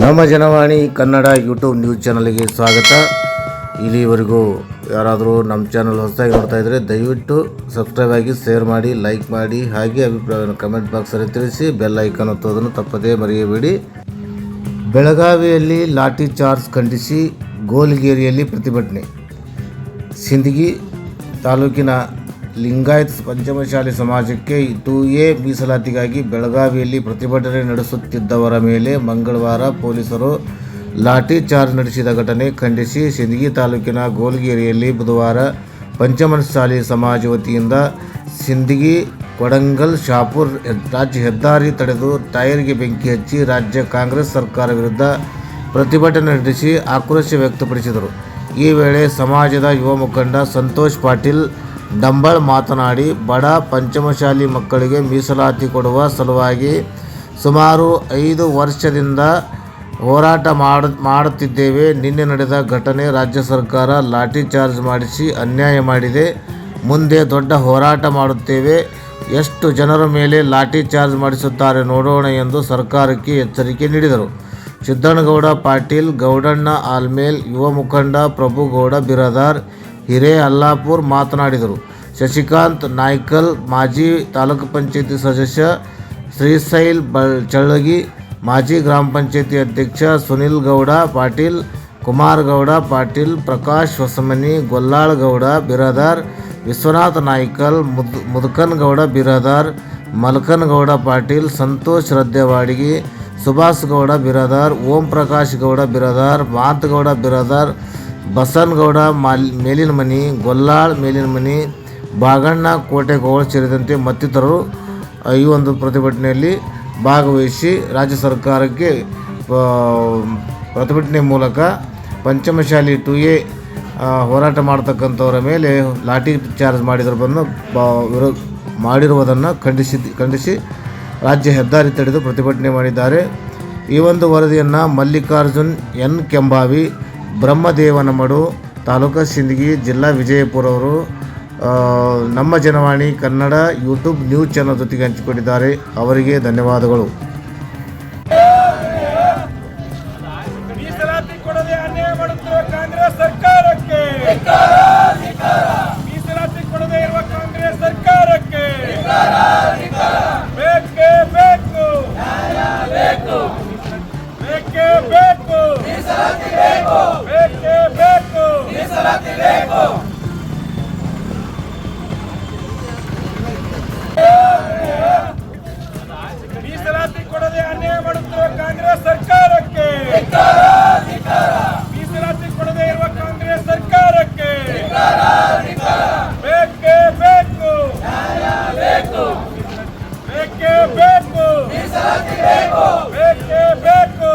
ನಮ್ಮ Janavani Kannada YouTube news ಚಾನಲ್ಗೆ ಸ್ವಾಗತ. ಇಲ್ಲಿವರೆಗೂ ಯಾರಾದರೂ ನಮ್ಮ ಚಾನಲ್ ಹೊಸದಾಗಿ ನೋಡ್ತಾ ಇದ್ದರೆ ದಯವಿಟ್ಟು ಸಬ್ಸ್ಕ್ರೈಬ್ ಆಗಿ, ಶೇರ್ ಮಾಡಿ, ಲೈಕ್ ಮಾಡಿ, ಹಾಗೆ ಅಭಿಪ್ರಾಯವನ್ನು ಕಮೆಂಟ್ ಬಾಕ್ಸಲ್ಲಿ ತಿಳಿಸಿ. ಬೆಲ್ ಐಕಾನ್ ಒತ್ತೋದನ್ನು ತಪ್ಪದೇ ಮರೆಯಬೇಡಿ. ಬೆಳಗಾವಿಯಲ್ಲಿ ಲಾಠಿ ಚಾರ್ಜ್ ಖಂಡಿಸಿ ಗೋಲಿಗೇರಿಯಲ್ಲಿ ಪ್ರತಿಭಟನೆ. ಸಿಂದಗಿ ತಾಲೂಕಿನ ಲಿಂಗಾಯತ್ ಪಂಚಮಶಾಲಿ ಸಮಾಜಕ್ಕೆ 2A ಮೀಸಲಾತಿಗಾಗಿ ಬೆಳಗಾವಿಯಲ್ಲಿ ಪ್ರತಿಭಟನೆ ನಡೆಸುತ್ತಿದ್ದವರ ಮೇಲೆ ಮಂಗಳವಾರ ಪೊಲೀಸರು ಲಾಠಿ ಚಾರ್ಜ್ ನಡೆಸಿದ ಘಟನೆ ಖಂಡಿಸಿ ಸಿಂದಗಿ ತಾಲೂಕಿನ ಗೋಲಿಗೇರಿಯಲ್ಲಿ ಬುಧವಾರ ಪಂಚಮಶಾಲಿ ಸಮಾಜ ವತಿಯಿಂದ ಸಿಂದಗಿ ಕೊಡಂಗಲ್ ಶಾಪುರ್ ರಾಜ್ಯ ಹೆದ್ದಾರಿ ತಡೆದು ಟೈರ್ಗೆ ಬೆಂಕಿ ಹಚ್ಚಿ ರಾಜ್ಯ ಕಾಂಗ್ರೆಸ್ ಸರ್ಕಾರ ವಿರುದ್ಧ ಪ್ರತಿಭಟನೆ ನಡೆಸಿ ಆಕ್ರೋಶ ವ್ಯಕ್ತಪಡಿಸಿದರು. ಈ ವೇಳೆ ಸಮಾಜದ ಯುವ ಮುಖಂಡ ಸಂತೋಷ್ ಪಾಟೀಲ್ ಡಂಬಾಳ್ ಮಾತನಾಡಿ, ಬಡ ಪಂಚಮಶಾಲಿ ಮಕ್ಕಳಿಗೆ ಮೀಸಲಾತಿ ಕೊಡುವ ಸಲುವಾಗಿ ಸುಮಾರು 5 ವರ್ಷದಿಂದ ಹೋರಾಟ ಮಾಡುತ್ತಿದ್ದೇವೆ. ನಿನ್ನೆ ನಡೆದ ಘಟನೆ ರಾಜ್ಯ ಸರ್ಕಾರ ಲಾಠಿ ಚಾರ್ಜ್ ಮಾಡಿಸಿ ಅನ್ಯಾಯ ಮಾಡಿದೆ. ಮುಂದೆ ದೊಡ್ಡ ಹೋರಾಟ ಮಾಡುತ್ತೇವೆ. ಎಷ್ಟು ಜನರ ಮೇಲೆ ಲಾಠಿ ಚಾರ್ಜ್ ಮಾಡಿಸುತ್ತಾರೆ ನೋಡೋಣ ಎಂದು ಸರ್ಕಾರಕ್ಕೆ ಎಚ್ಚರಿಕೆ ನೀಡಿದರು. ಸಿದ್ದನಗೌಡ ಪಾಟೀಲ್, ಗೌಡಣ್ಣ ಆಲ್ಮೇಲ್, ಯುವ ಮುಖಂಡ ಪ್ರಭುಗೌಡ ಬಿರಾದಾರ್, ಹಿರೇ ಅಲ್ಲಾಪುರ್ ಮಾತನಾಡಿದರು. ಶಶಿಕಾಂತ್ ನಾಯ್ಕಲ್, ಮಾಜಿ ತಾಲೂಕು ಪಂಚಾಯತಿ ಸದಸ್ಯ ಶ್ರೀಶೈಲ್ ಚಳ್ಳಗಿ, ಮಾಜಿ ಗ್ರಾಮ ಪಂಚಾಯತಿ ಅಧ್ಯಕ್ಷ ಸುನಿಲ್ ಗೌಡ ಪಾಟೀಲ್, ಕುಮಾರ್ ಗೌಡ ಪಾಟೀಲ್, ಪ್ರಕಾಶ್ ಹೊಸಮನಿ, ಗೊಲ್ಲಾಳ್ ಗೌಡ ಬಿರಾದಾರ್, ವಿಶ್ವನಾಥ್ ನಾಯ್ಕಲ್, ಮುದಕನ್ ಗೌಡ ಬಿರಾದಾರ್, ಮಲ್ಕನ್ ಗೌಡ ಪಾಟೀಲ್, ಸಂತೋಷ್ ರದ್ದೆವಾಡಿಗಿ, ಸುಭಾಷ್ ಗೌಡ ಬಿರಾದಾರ್, ಓಂ ಪ್ರಕಾಶ್ ಗೌಡ ಬಿರಾದಾರ್, ಮಾತಗೌಡ ಬಿರಾದಾರ್, ಬಸನಗೌಡ ಮೇಲಿನಮನಿ, ಗೊಲ್ಲಾಳ್ ಮೇಲಿನಮನಿ, ಬಾಗಣ್ಣ ಕೋಟೆಗೌಡ ಸೇರಿದಂತೆ ಮತ್ತಿತರರು ಈ ಒಂದು ಪ್ರತಿಭಟನೆಯಲ್ಲಿ ಭಾಗವಹಿಸಿ ರಾಜ್ಯ ಸರ್ಕಾರಕ್ಕೆ ಪ್ರತಿಭಟನೆ ಮೂಲಕ ಪಂಚಮಶಾಲಿ 2A ಹೋರಾಟ ಮಾಡ್ತಕ್ಕಂಥವರ ಮೇಲೆ ಲಾಠಿ ಚಾರ್ಜ್ ಮಾಡಿರುವುದನ್ನು ಖಂಡಿಸಿ ರಾಜ್ಯ ಹೆದ್ದಾರಿ ತಡೆದು ಪ್ರತಿಭಟನೆ ಮಾಡಿದ್ದಾರೆ. ಈ ಒಂದು ವರದಿಯನ್ನು ಮಲ್ಲಿಕಾರ್ಜುನ್ ಎನ್ ಕೆಂಬಾವಿ, ಬ್ರಹ್ಮದೇವನಮಡು, ತಾಲೂಕು ಸಿಂದಗಿ, ಜಿಲ್ಲಾ ವಿಜಯಪುರ ಅವರು ನಮ್ಮ Janavani Kannada YouTube news channel ಜೊತೆಗೆ ಹಂಚಿಕೊಂಡಿದ್ದಾರೆ. ಅವರಿಗೆ ಧನ್ಯವಾದಗಳು. ಮೀಸಲಾತಿ ಕೊಡದೆ ಅನ್ಯಾಯ ಮಾಡುತ್ತಿರುವ ಕಾಂಗ್ರೆಸ್ ಸರ್ಕಾರಕ್ಕೆ, ಮೀಸಲಾತಿ ಕೊಡದೆ ಇರುವ ಕಾಂಗ್ರೆಸ್ ಸರ್ಕಾರಕ್ಕೆ ಬೇಕೇ ಬೇಕು, ಬೇಕೇ ಬೇಕು, ಬೇಕೇ ಬೇಕು, ಮೀಸಲಾತಿ ಕೊಡದೆ ಅನ್ಯಾಯ ಮಾಡುತ್ತಿರುವ ಕಾಂಗ್ರೆಸ್ ಸರ್ಕಾರಕ್ಕೆ, ಮೀಸಲಾತಿ ಕೊಡದೆ ಇರುವ ಕಾಂಗ್ರೆಸ್ ಸರ್ಕಾರಕ್ಕೆ ಬೇಕೇ ಬೇಕು, ಬೇಕೇ ಬೇಕು, ಬೇಕೇ ಬೇಕು.